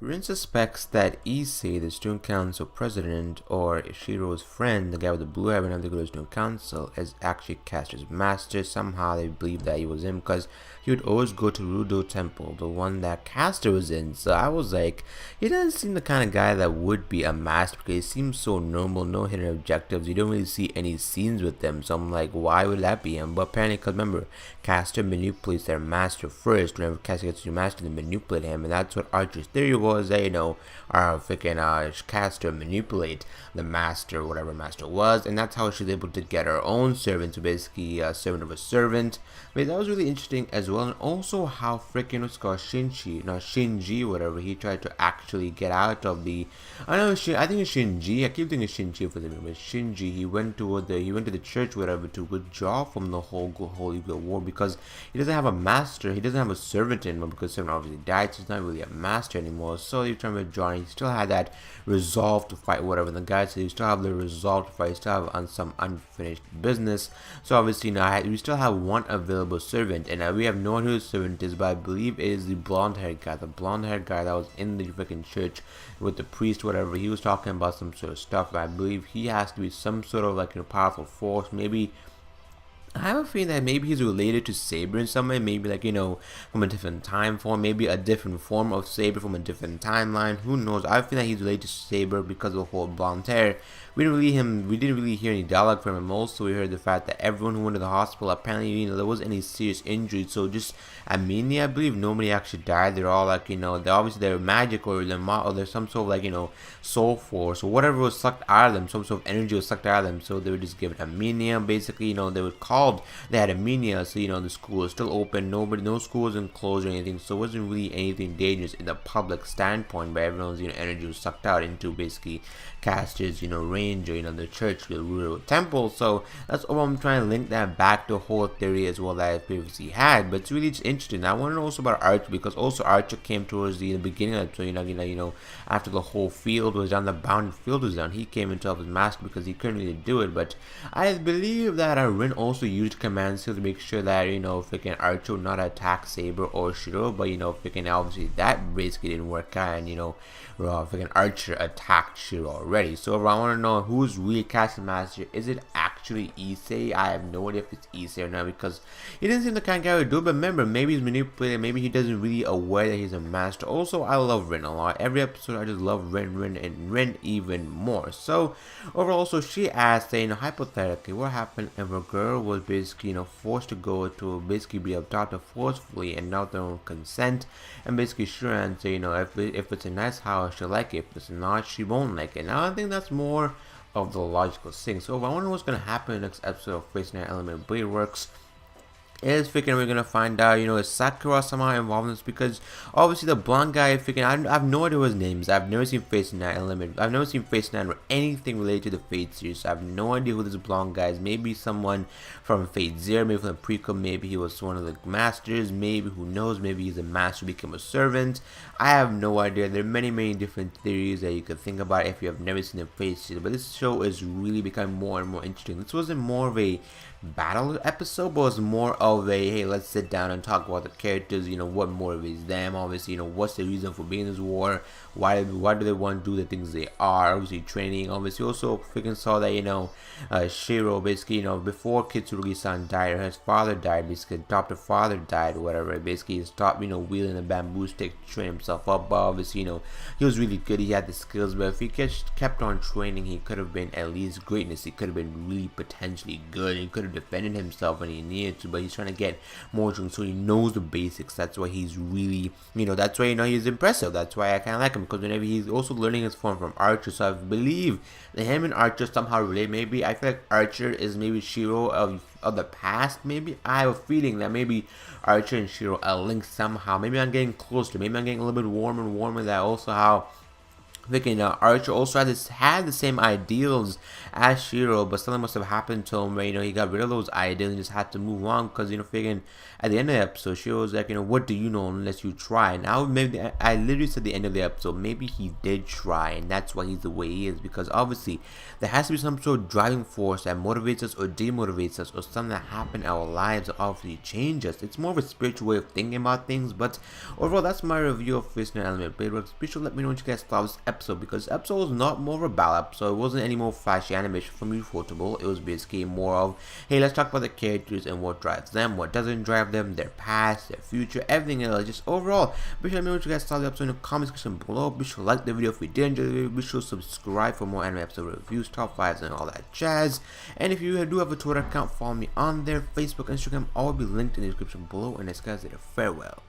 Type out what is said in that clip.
Rin suspects that Issei, the student council president, or Shiro's friend, the guy with the blue hair and the good student council, is actually Castor's master. Somehow they believe that he was him because he would always go to Rudo Temple, the one that Castor was in. So I was like, he doesn't seem the kind of guy that would be a master because he seems so normal, no hidden objectives. You don't really see any scenes with them. So I'm like, why would that be him? But apparently, because remember, Castor manipulates their master first. Whenever Castor gets to master, they manipulate him, and that's what Archer's theory was. That our freaking Castor manipulate the master, whatever master was, and that's how she's able to get her own servant, so basically a servant of a servant. But that was really interesting as well, and also how freaking what's called Shinji, whatever, he tried to actually get out of the. I think it's Shinji. I keep thinking Shinji for the minute, but Shinji. He went to the church, whatever, to withdraw from the whole Holy War because he doesn't have a master. He doesn't have a servant anymore because the servant obviously died, so he's not really a master anymore. So he trying to withdraw. He still had that resolve to fight, whatever. And the guy said he still have the resolve to fight. He still have some unfinished business. So obviously now we still have one available servant, and we have no one who his servant is, but I believe it is the blonde-haired guy, that was in the freaking church with the priest, whatever. He was talking about some sort of stuff. I believe he has to be some sort of powerful force, maybe. I have a feeling that maybe he's related to Saber in some way, maybe from a different time form, maybe a different form of Saber from a different timeline. Who knows? I feel that he's related to Saber because of the whole blonde hair. We didn't really hear any dialogue from him. Also, we heard the fact that everyone who went to the hospital, apparently, there wasn't any serious injuries. So just anemia, I believe nobody actually died. They're all they're magic or there's some sort of soul force or whatever was sucked out of them. Some sort of energy was sucked out of them. So they were just given anemia. Basically, they had anemia. So the school was still open. No school wasn't closed or anything. So it wasn't really anything dangerous in the public standpoint. But everyone's energy was sucked out into basically Castor's range or the church, the rural temple. So that's all I'm trying to link that back to a whole theory as well that I previously had. But it's really just interesting. I want to know also about Archer because also Archer came towards the beginning of it. So after the whole field was done, the bounded field was done, he came into his master because he couldn't really do it. But I believe that Rin also used command skill to make sure that freaking Archer would not attack Saber or Shiro. But freaking obviously that basically didn't work out, and freaking Archer attacked Shiro already. So I want to know who's really casting master. Is it actually Issei? I have no idea if it's Issei or not because he didn't seem the kind of guy who would do it. But remember, maybe he's manipulated. Maybe he doesn't really aware that he's a master. Also, I love Rin a lot. Every episode, I just love Rin even more. So overall, so she asked, saying hypothetically, what happened if a girl was basically forced to go to basically be adopted forcefully and not their own consent, and basically sure and say if it's a nice house she'll like it, if it's not she won't like it. Now I think that's more of the logical thing. So if I wonder what's gonna happen in the next episode of Face Night Element Blade Works, is freaking we're gonna find out, is Sakura somehow involved in this? Because obviously the blonde guy, freaking I have no idea what his name is. I've never seen Face 9 Element. I've never seen Face 9 or anything related to the Fate series. So I have no idea who this blonde guy is. Maybe someone from Fate Zero, maybe from the prequel, maybe he was one of the masters, maybe who knows, maybe he's a master who became a servant. I have no idea. There are many different theories that you could think about if you have never seen the Fate series. But this show is really becoming more and more interesting. This wasn't more of a battle episode, but it was more of a hey, let's sit down and talk about the characters, what motivates them, obviously, what's the reason for being in this war, why do they want to do the things they are, obviously training. Obviously also freaking saw that Shiro basically before Kitsuragi-san died, or his father died, basically adopted father died or whatever, basically he stopped wielding the bamboo stick to train himself up. But obviously he was really good, he had the skills, but if he kept on training he could have been at least greatness, he could have been really potentially good, he could have defended himself when he needed to. But he's trying to get more drunk, so he knows the basics. That's why he's really that's why he's impressive. That's why I kind of like him, because whenever he's also learning his form from Archer. So I believe that him and Archer somehow relate. Maybe I feel like Archer is maybe Shiro of the past. Maybe I have a feeling that maybe Archer and Shiro are linked somehow. Maybe I'm getting closer, maybe I'm getting a little bit warmer and warmer. That also how Freaking Archer also had the same ideals as Shiro, but something must have happened to him where, he got rid of those ideals and just had to move on, because, freaking at the end of the episode, Shiro was like, what do you know unless you try? Now, maybe, I literally said the end of the episode, maybe he did try, and that's why he's the way he is, because obviously, there has to be some sort of driving force that motivates us or demotivates us, or something that happened in our lives that obviously change us. It's more of a spiritual way of thinking about things, but overall, that's my review of Fist and Element Blade Works. Be sure to let me know what you guys thought of this episode, because this episode was not more of a battle episode. It wasn't any more flashy animation from Ufotable. It was basically more of, hey, let's talk about the characters and what drives them, what doesn't drive them, their past, their future, everything else. Just overall, be sure to let me know what you guys thought of the episode in the comment section below. Be sure to like the video if you did enjoy the video. Be sure to subscribe for more anime episode reviews, top 5s, and all that jazz. And if you do have a Twitter account, follow me on there. Facebook, Instagram, all will be linked in the description below. And this guys, farewell.